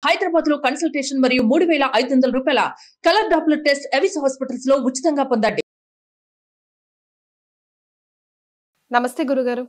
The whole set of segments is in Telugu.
హైదరాబాద్ లో కన్సల్టేషన్ మరియు 3500 రూపాయల colour Doppler test Avis hospitals లో ఉచితంగా పొందండి. నమస్తే గురుగారు.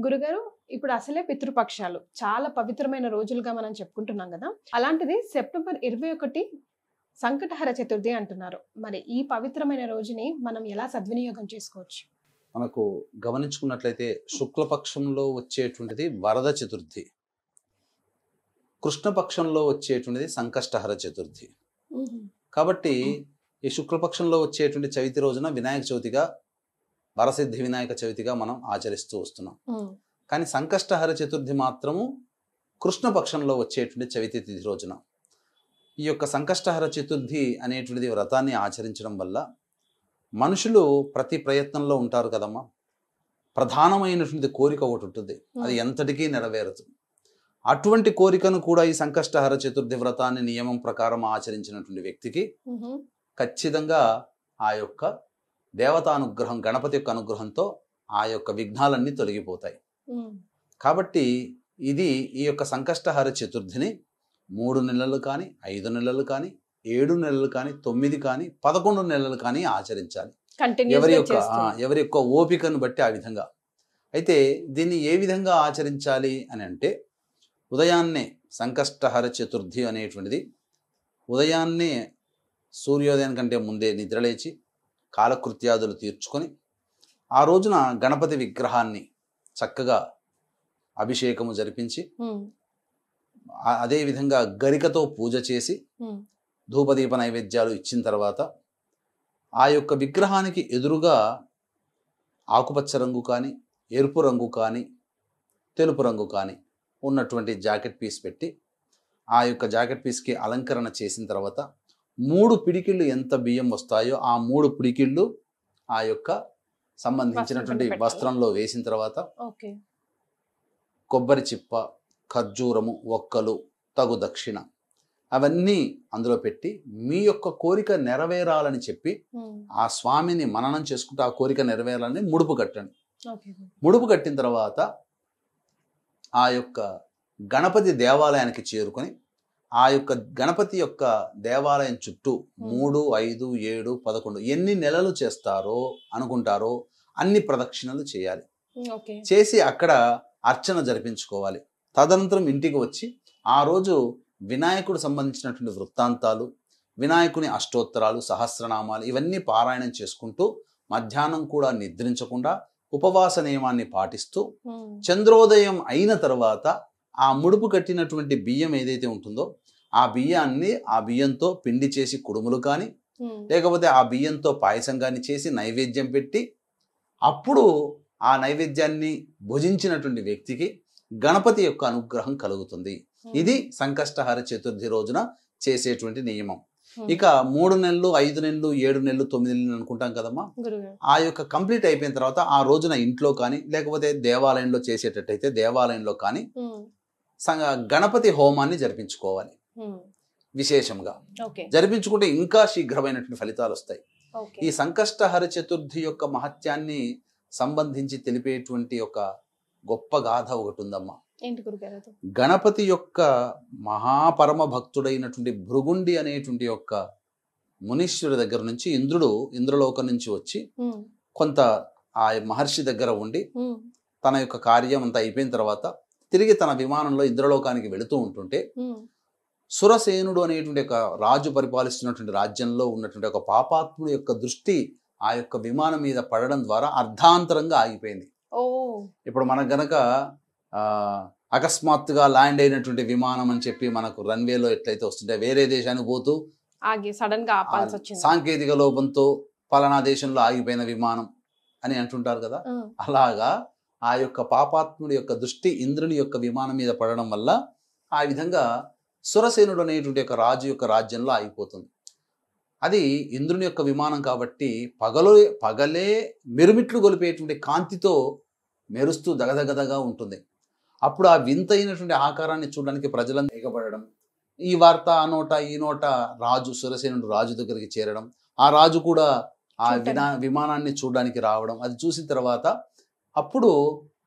గురుగారు, ఇప్పుడు అసలే పితృపక్షాలు చాలా పవిత్రమైన రోజులుగా మనం చెప్పుకుంటున్నాం కదా. అలాంటిది సెప్టెంబర్ 21 సంకటహర చతుర్థి అంటున్నారు. మరి ఈ పవిత్రమైన రోజుని మనం ఎలా సద్వినియోగం చేసుకోవచ్చు? మనకు గమనించుకున్నట్లయితే శుక్లపక్షంలో వచ్చేటువంటిది వరద చతుర్థి, కృష్ణపక్షంలో వచ్చేటువంటిది సంకష్టహర చతుర్థి. కాబట్టి ఈ శుక్లపక్షంలో వచ్చేటువంటి చవితి రోజున వినాయక చవితిగా, వరసిద్ధి వినాయక చవితిగా మనం ఆచరిస్తూ వస్తున్నాం. కానీ సంకష్టహర చతుర్థి మాత్రము కృష్ణపక్షంలో వచ్చేటువంటి చవితి తిథి రోజున. ఈ యొక్క సంకష్టహర చతుర్థి అనేటువంటిది వ్రతాన్ని ఆచరించడం వల్ల మనుషులు ప్రతి ప్రయత్నంలో ఉంటారు కదమ్మా. ప్రధానమైనటువంటి కోరిక ఒకటి ఉంటుంది, అది ఎంతటికీ నెరవేరదు. అటువంటి కోరికను కూడా ఈ సంకష్టహర చతుర్థి వ్రతాన్ని నియమం ప్రకారం ఆచరించినటువంటి వ్యక్తికి ఖచ్చితంగా ఆ యొక్క దేవతానుగ్రహం, గణపతి యొక్క అనుగ్రహంతో ఆ యొక్క విఘ్నాలన్నీ తొలగిపోతాయి. కాబట్టి ఈ యొక్క సంకష్టహర చతుర్థిని 3 నెలలు కానీ, 5 నెలలు కానీ, 7 నెలలు కానీ, 9 కానీ, 11 నెలలు కానీ ఆచరించాలి. ఎవరి యొక్క ఓపికను బట్టి ఆ విధంగా. అయితే దీన్ని ఏ విధంగా ఆచరించాలి అని అంటే, ఉదయాన్నే సంకష్టహర చతుర్థి అనేటువంటిది ఉదయాన్నే సూర్యోదయం కంటే ముందే నిద్రలేచి కాలకృత్యాదులు తీర్చుకొని ఆ రోజున గణపతి విగ్రహాన్ని చక్కగా అభిషేకము జరిపించి, అదేవిధంగా గరికతో పూజ చేసి ధూపదీప నైవేద్యాలు ఇచ్చిన తర్వాత ఆ యొక్క విగ్రహానికి ఎదురుగా ఆకుపచ్చ రంగు కానీ, ఎరుపు రంగు కానీ, తెలుపు రంగు కానీ ఉన్నటువంటి జాకెట్ పీస్ పెట్టి ఆ యొక్క జాకెట్ పీస్కి అలంకరణ చేసిన తర్వాత 3 పిడికిళ్ళు ఎంత బియ్యం వస్తాయో ఆ 3 పిడికిళ్ళు ఆ యొక్క సంబంధించినటువంటి వస్త్రంలో వేసిన తర్వాత కొబ్బరి చిప్ప, ఖర్జూరము, ఒక్కలు, తగు దక్షిణ అవన్నీ అందులో పెట్టి మీ యొక్క కోరిక నెరవేరాలని చెప్పి ఆ స్వామిని మననం చేసుకుంటూ ఆ కోరిక నెరవేరాలని ముడుపు కట్టండి. ముడుపు కట్టిన తర్వాత ఆ యొక్క గణపతి దేవాలయానికి చేరుకొని ఆ యొక్క గణపతి యొక్క దేవాలయం చుట్టూ 3, 5, 7, 11 ఎన్ని నెలలు చేస్తారో అనుకుంటారో అన్ని ప్రదక్షిణలు చేయాలి. చేసి అక్కడ అర్చన జరిపించుకోవాలి. తదనంతరం ఇంటికి వచ్చి ఆ రోజు వినాయకుడు సంబంధించినటువంటి వృత్తాంతాలు, వినాయకుని అష్టోత్తరాలు, సహస్రనామాలు ఇవన్నీ పారాయణం చేసుకుంటూ మధ్యాహ్నం కూడా నిద్రించకుండా ఉపవాస నియమాన్ని పాటిస్తూ చంద్రోదయం అయిన తర్వాత ఆ ముడుపు కట్టినటువంటి బియ్యం ఏదైతే ఉంటుందో ఆ బియ్యంతో పిండి చేసి కుడుములు కానీ, లేకపోతే ఆ బియ్యంతో పాయసం కానీ చేసి నైవేద్యం పెట్టి అప్పుడు ఆ నైవేద్యాన్ని భుజించినటువంటి వ్యక్తికి గణపతి యొక్క అనుగ్రహం కలుగుతుంది. ఇది సంకష్టహర చతుర్థి రోజున చేసేటువంటి నియమం. ఇక 3 నెలలు, 5 నెలలు, 7 నెలలు, 9 నెలలు అనుకుంటాం కదమ్మా. ఆ యొక్క కంప్లీట్ అయిపోయిన తర్వాత ఆ రోజున ఇంట్లో కానీ, లేకపోతే దేవాలయంలో చేసేటట్టయితే దేవాలయంలో కానీ గణపతి హోమాన్ని జరిపించుకోవాలి. విశేషంగా జరిపించుకుంటే ఇంకా శీఘ్రమైనటువంటి ఫలితాలు వస్తాయి. ఈ సంకష్టహర చతుర్థి యొక్క మహత్యాన్ని సంబంధించి తెలిపేటువంటి ఒక గొప్ప గాథ ఒకటి ఉందమ్మా. గణపతి యొక్క మహాపరమ భక్తుడైనటువంటి భృగుండి అనేటువంటి యొక్క మునీశ్వరుడి దగ్గర నుంచి ఇంద్రలోకం నుంచి వచ్చి కొంత ఆ మహర్షి దగ్గర ఉండి తన యొక్క కార్యం అంతా అయిపోయిన తర్వాత తిరిగి తన విమానంలో ఇంద్రలోకానికి వెళుతూ ఉంటుంటే సురసేనుడు అనేటువంటి ఒక రాజు పరిపాలిస్తున్నటువంటి రాజ్యంలో ఉన్నటువంటి ఒక పాపాత్ముడు యొక్క దృష్టి ఆ యొక్క విమానం మీద పడడం ద్వారా అర్ధాంతరంగా ఆగిపోయింది. ఇప్పుడు మనకు గనక అకస్మాత్తుగా ల్యాండ్ అయినటువంటి విమానం అని చెప్పి మనకు రన్వేలో ఎట్లయితే వస్తుంటే వేరే దేశానికి పోతూ సడన్ గా సాంకేతిక లోపంతో పలానా దేశంలో ఆగిపోయిన విమానం అని అంటుంటారు కదా. అలాగా ఆ యొక్క పాపాత్ముడి యొక్క దృష్టి ఇంద్రుని యొక్క విమానం మీద పడడం వల్ల ఆ విధంగా సురసేనుడు అనేటువంటి ఒక రాజు యొక్క రాజ్యంలో ఆగిపోతుంది. అది ఇంద్రుని యొక్క విమానం కాబట్టి పగలే మెరుమిట్లు గొలిపేటువంటి కాంతితో మెరుస్తూ దగదగదగా ఉంటుంది. అప్పుడు ఆ వింతైనటువంటి ఆకారాన్ని చూడడానికి ప్రజలంతా ఎగబడడం, ఈ వార్త ఆ నోట ఈ నోట సురసేనుడు రాజు దగ్గరికి చేరడం, ఆ రాజు కూడా ఆ విమానాన్ని చూడడానికి రావడం, అది చూసిన తర్వాత అప్పుడు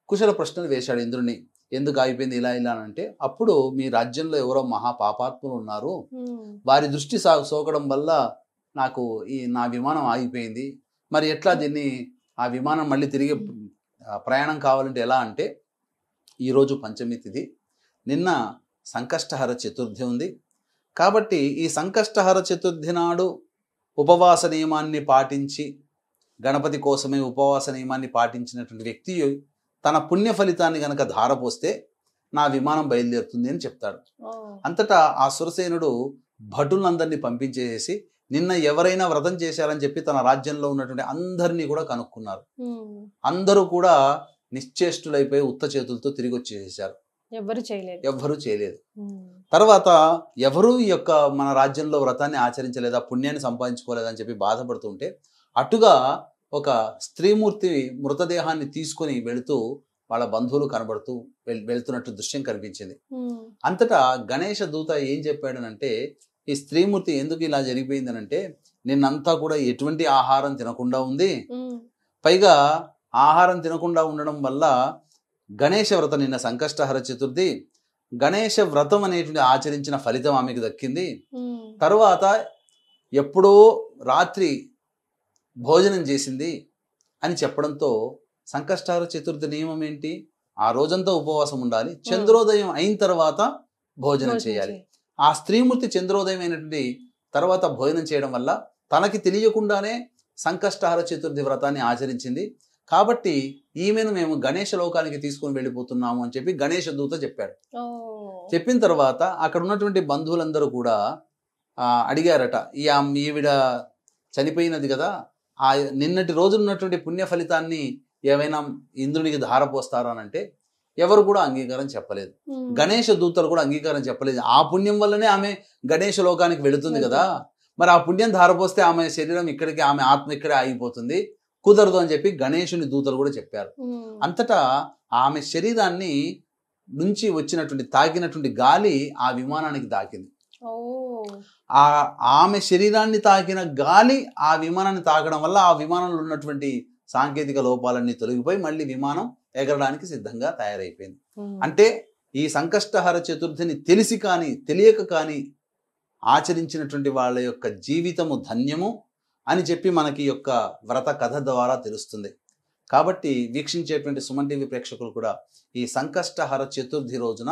కుశల ప్రశ్నలు వేశాడు ఇంద్రుని. ఎందుకు ఆగిపోయింది ఇలా ఇలా అంటే, అప్పుడు మీ రాజ్యంలో ఎవరో మహా పాపాత్ములు ఉన్నారు, వారి దృష్టి సోకడం వల్ల నాకు నా విమానం ఆగిపోయింది. మరి ఎట్లా దీన్ని ఆ విమానం మళ్ళీ తిరిగి ప్రయాణం కావాలంటే ఎలా అంటే, ఈరోజు పంచమి తిథి, నిన్న సంకష్టహర చతుర్థి ఉంది. కాబట్టి ఈ సంకష్టహర చతుర్థి నాడు ఉపవాస నియమాన్ని పాటించి, గణపతి కోసమే ఉపవాస నియమాన్ని పాటించినటువంటి వ్యక్తి తన పుణ్య ఫలితాన్ని గనక ధారపోస్తే నా విమానం బయలుదేరుతుంది అని చెప్తాడు. అంతటా ఆ సురసేనుడు భటులందరినీ పంపించేసి నిన్న ఎవరైనా వ్రతం చేశారని చెప్పి తన రాజ్యంలో ఉన్నటువంటి అందరినీ కూడా కనుక్కున్నారు. అందరూ కూడా నిశ్చేష్టులైపోయి ఉత్త చేతులతో తిరిగి వచ్చేసారు. ఎవ్వరూ చేయలేదు. తర్వాత ఎవరు ఈ యొక్క మన రాజ్యంలో వ్రతాన్ని ఆచరించలేదా, పుణ్యాన్ని సంపాదించుకోలేదని చెప్పి బాధపడుతుంటే అటుగా ఒక స్త్రీమూర్తి మృతదేహాన్ని తీసుకొని వెళుతూ వాళ్ళ బంధువులు కనబడుతూ వెళ్తున్నట్టు దృశ్యం కనిపించింది. అంతటా గణేష దూత ఏం చెప్పాడనంటే, ఈ స్త్రీమూర్తి ఎందుకు ఇలా జరిగిపోయిందనంటే, నిన్నంతా కూడా ఎటువంటి ఆహారం తినకుండా ఉంది, పైగా ఆహారం తినకుండా ఉండడం వల్ల గణేష వ్రతం, నిన్న సంకష్టహర చతుర్థి, గణేష వ్రతం అనేటువంటి ఆచరించిన ఫలితం ఆమెకు దక్కింది. తరువాత ఎప్పుడో రాత్రి భోజనం చేసింది అని చెప్పడంతో, సంకష్టహర చతుర్థి నియమం ఏంటి, ఆ రోజంతా ఉపవాసం ఉండాలి, చంద్రోదయం అయిన తర్వాత భోజనం చేయాలి. ఆ స్త్రీమూర్తి చంద్రోదయం అయినటువంటి తర్వాత భోజనం చేయడం వల్ల తనకి తెలియకుండానే సంకష్టహర చతుర్థి వ్రతాన్ని ఆచరించింది. కాబట్టి ఈమెను మేము గణేష లోకానికి తీసుకొని వెళ్ళిపోతున్నాము అని చెప్పి గణేష దూత చెప్పాడు. చెప్పిన తర్వాత అక్కడ ఉన్నటువంటి బంధువులందరూ కూడా అడిగారట, ఈవిడ చనిపోయినది కదా, ఆ నిన్నటి రోజు ఉన్నటువంటి పుణ్య ఫలితాన్ని ఏమైనా ఇంద్రునికి ధారపోస్తారా అని అంటే ఎవరు కూడా అంగీకారం చెప్పలేదు. గణేష దూతలు కూడా అంగీకారం చెప్పలేదు. ఆ పుణ్యం వల్లనే ఆమె గణేష లోకానికి వెళుతుంది కదా, మరి ఆ పుణ్యం ధారపోస్తే ఆమె శరీరం ఇక్కడికి, ఆమె ఆత్మ ఇక్కడే ఆగిపోతుంది, కుదరదు అని చెప్పి గణేషుని దూతలు కూడా చెప్పారు. అంతటా ఆమె శరీరాన్ని నుంచి వచ్చినటువంటి తాకినటువంటి గాలి ఆ విమానానికి తాకింది. ఆమె శరీరాన్ని తాకిన గాలి ఆ విమానాన్ని తాకడం వల్ల ఆ విమానంలో ఉన్నటువంటి సాంకేతిక లోపాలన్నీ తొలగిపోయి మళ్ళీ విమానం ఎగరడానికి సిద్ధంగా తయారైపోయింది. అంటే ఈ సంకష్టహర చతుర్థిని తెలిసి కానీ తెలియక కానీ ఆచరించినటువంటి వాళ్ళ యొక్క జీవితము ధన్యము అని చెప్పి మనకి యొక్క వ్రత కథ ద్వారా తెలుస్తుంది. కాబట్టి వీక్షించేటువంటి సుమన్ టీవీ ప్రేక్షకులు కూడా ఈ సంకష్టహర చతుర్థి రోజున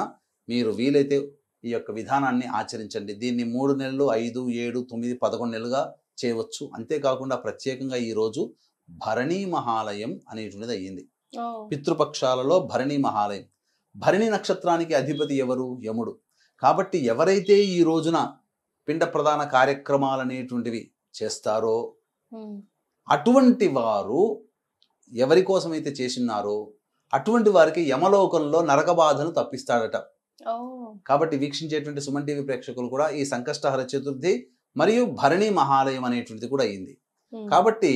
మీరు వీలైతే ఈ యొక్క విధానాన్ని ఆచరించండి. దీన్ని 3 నెలలు, 5, 7, 9, 11 నెలలుగా చేయవచ్చు. అంతేకాకుండా ప్రత్యేకంగా ఈ రోజు భరణీ మహాలయం అనేటువంటిది అయ్యింది. పితృపక్షాలలో భరణీ మహాలయం. భరణి నక్షత్రానికి అధిపతి ఎవరు? యముడు. కాబట్టి ఎవరైతే ఈ రోజున పిండ ప్రధాన కార్యక్రమాలు అనేటువంటివి చేస్తారో అటువంటి వారు ఎవరి కోసమైతే చేసినారో అటువంటి వారికి యమలోకంలో నరక బాధను తప్పిస్తాడట. కాబట్టి వీక్షించేటువంటి సుమన్ టీవీ ప్రేక్షకులు కూడా ఈ సంకష్టహర చతుర్థి మరియు భరణీ మహాలయం అనేటువంటిది కూడా అయింది. కాబట్టి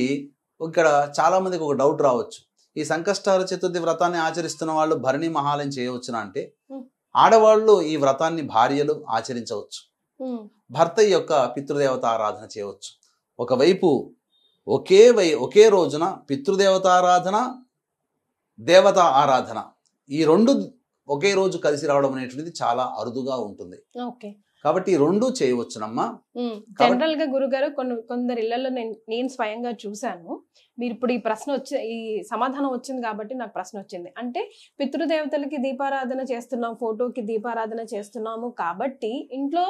ఇక్కడ చాలా మందికి ఒక డౌట్ రావచ్చు, ఈ సంకష్టహర చతుర్థి వ్రతాన్ని ఆచరిస్తున్న వాళ్ళు భరణీ మహాలయం చేయవచ్చునా అంటే, ఆడవాళ్ళు ఈ వ్రతాన్ని భార్యలు ఆచరించవచ్చు, భర్త యొక్క పితృదేవత ఆరాధన చేయవచ్చు. ఒకవైపు ఒకే రోజున పితృదేవతారాధన, దేవతా ఆరాధన ఈ రెండు ఒకే రోజు కలిసి రావడం అనేటువంటిది చాలా అరుదుగా ఉంటుంది. కాబట్టి ఈ రెండు చేయవచ్చునమ్మా. జనరల్ గా గురుగారు కొందరు ఇళ్లలో నేను స్వయంగా చూశాను. మీరు ఇప్పుడు ఈ సమాధానం వచ్చింది కాబట్టి నాకు ప్రశ్న వచ్చింది. అంటే పితృదేవతలకి దీపారాధన చేస్తున్నాం, ఫోటోకి దీపారాధన చేస్తున్నాము కాబట్టి ఇంట్లో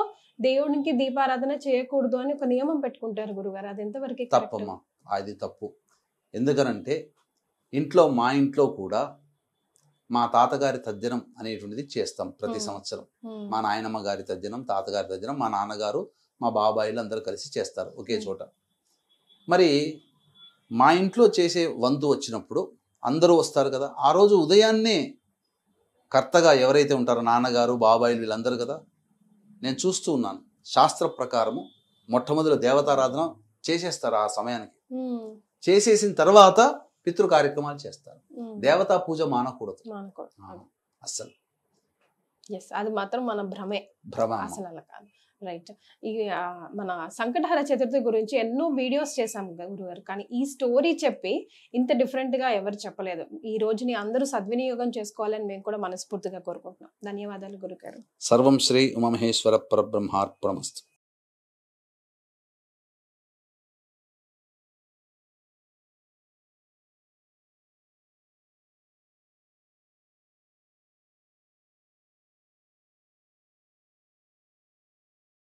దేవునికి దీపారాధన చేయకూడదు అని ఒక నియమం పెట్టుకుంటారు గురుగారు. అది ఎంతవరకు తప్పమ్మా? అది తప్పు. ఎందుకనంటే మా ఇంట్లో కూడా మా తాతగారి తద్దినం అనేటువంటిది చేస్తాం ప్రతి సంవత్సరం. మా నాయనమ్మ గారి తద్దినం, తాతగారి తద్దినం, మా నాన్నగారు, మా బాబాయిలు అందరూ కలిసి చేస్తారు ఒకే చోట. మరి మా ఇంట్లో చేసే వంతు వచ్చినప్పుడు అందరూ వస్తారు కదా, ఆ రోజు ఉదయాన్నే కర్తగా ఎవరైతే ఉంటారో నాన్నగారు, బాబాయిలు వీళ్ళందరూ కదా, నేను చూస్తూ ఉన్నాను. శాస్త్ర ప్రకారము మొట్టమొదటి దేవతారాధన చేసేస్తారు. ఆ సమయానికి చేసేసిన తర్వాత పితృ కార్యక్రమాలు చేస్తారు. దేవతా పూజ మానకూడదు అస్సలు. అది మాత్రం మన భ్రమ అసలు అలా కాదు. రైట్. ఈ మన సంకటహర చతుర్థి గురించి ఎన్నో వీడియోస్ చేశాం గురుగారు, కానీ ఈ స్టోరీ చెప్పి ఇంత డిఫరెంట్ గా ఎవరు చెప్పలేదు. ఈ రోజుని అందరూ సద్వినియోగం చేసుకోవాలని మేము కూడా మనస్ఫూర్తిగా కోరుకుంటున్నాం. ధన్యవాదాలు గురుగారు. సర్వం శ్రీ ఉమామహేశ్వర పరబ్రహ్మార్పణమస్తు.